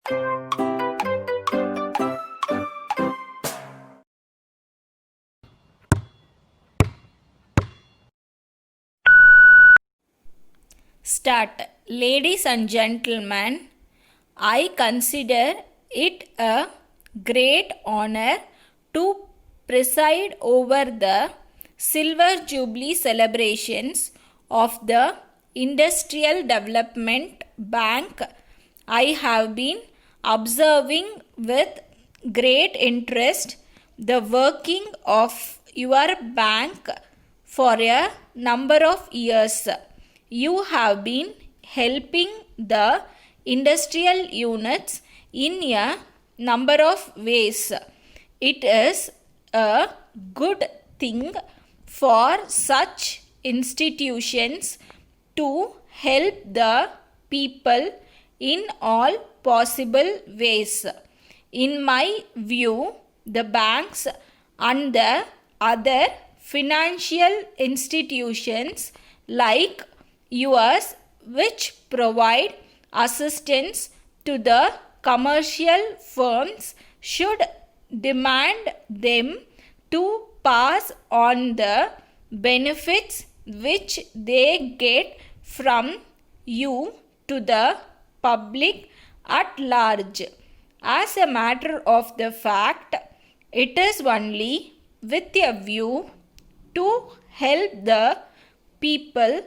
Start. Ladies and gentlemen, I consider it a great honor to preside over the Silver Jubilee celebrations of the Industrial Development Bank. I have been observing with great interest the working of your bank for a number of years. You have been helping the industrial units in a number of ways. It is a good thing for such institutions to help the people in all possible ways. In my view, the banks and the other financial institutions like yours, which provide assistance to the commercial firms, should demand them to pass on the benefits which they get from you to the public at large. As a matter of the fact, it is only with a view to help the people,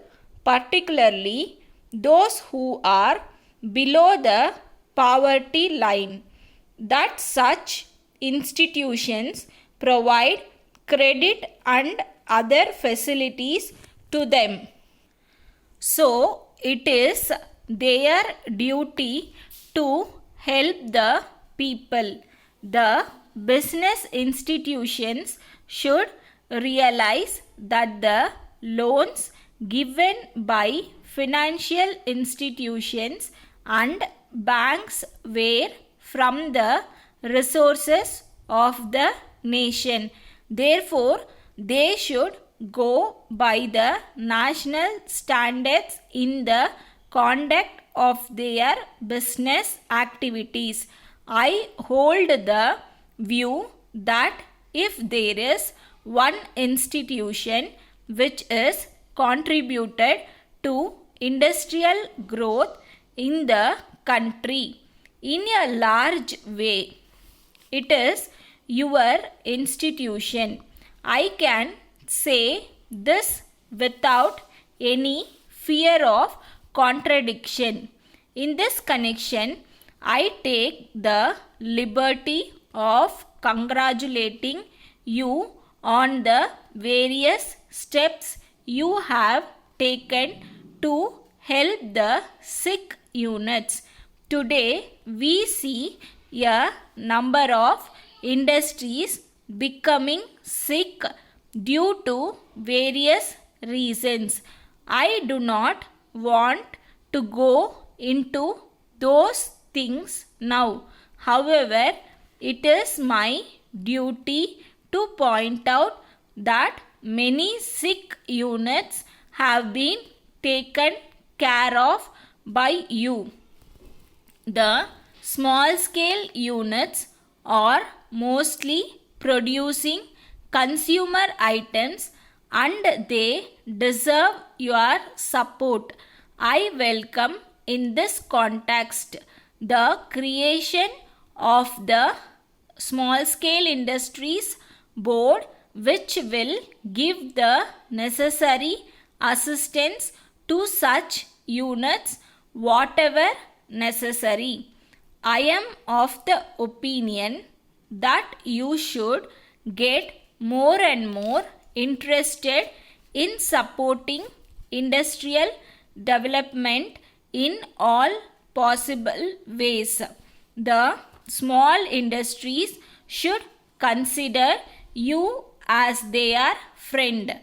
particularly those who are below the poverty line, that such institutions provide credit and other facilities to them. So, it is their duty to help the people. The business institutions should realize that the loans given by financial institutions and banks were from the resources of the nation. Therefore, they should go by the national standards in the conduct of their business activities. I hold the view that if there is one institution which is contributed to industrial growth in the country in a large way, it is your institution. I can say this without any fear of contradiction. In this connection, I take the liberty of congratulating you on the various steps you have taken to help the sick units. Today, we see a number of industries becoming sick due to various reasons. I do not want to go into those things now. However, it is my duty to point out that many sick units have been taken care of by you. The small scale units are mostly producing consumer items and they deserve your support. I welcome in this context the creation of the Small Scale Industries Board, which will give the necessary assistance to such units whatever necessary. I am of the opinion that you should get more and more interested in supporting industrial development in all possible ways. The small industries should consider you as their friend.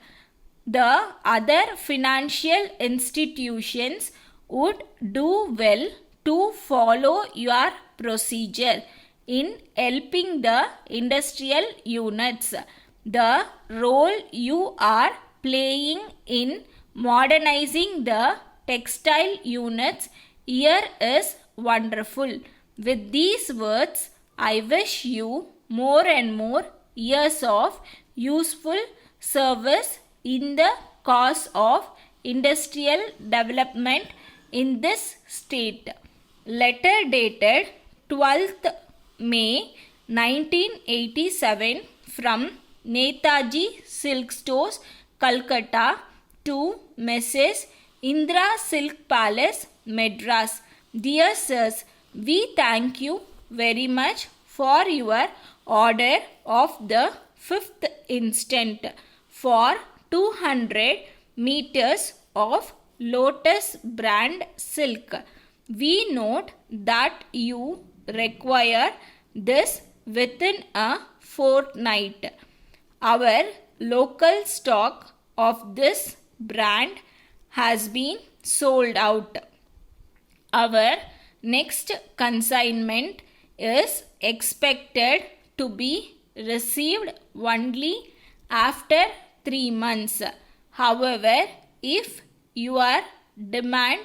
The other financial institutions would do well to follow your procedure in helping the industrial units. The role you are playing in modernizing the textile units here is wonderful. With these words, I wish you more and more years of useful service in the cause of industrial development in this state. Letter dated 12th May 1987 from Netaji Silk Stores, Calcutta to Mrs. Indra Silk Palace, Madras. Dear sirs, we thank you very much for your order of the 5th instant for 200 meters of Lotus brand silk. We note that you require this within a fortnight. Our local stock of this brand has been sold out. Our next consignment is expected to be received only after 3 months. However, if your demand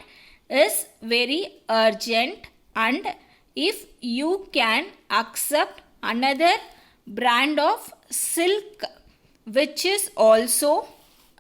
is very urgent and if you can accept another brand of silk which is also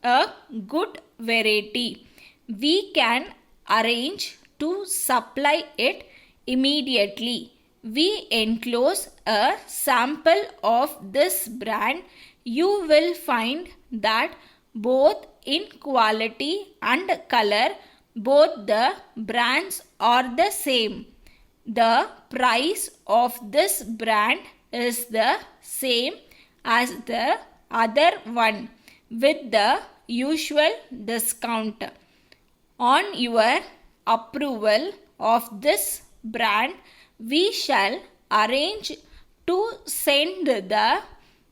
a good variety, we can arrange to supply it immediately. We enclose a sample of this brand. You will find that both in quality and color, both the brands are the same. The price of this brand is the same as the other one with the usual discount. On your approval of this brand, we shall arrange to send the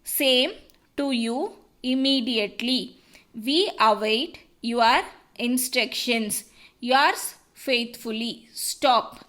same to you immediately. We await your instructions. Yours faithfully. Stop.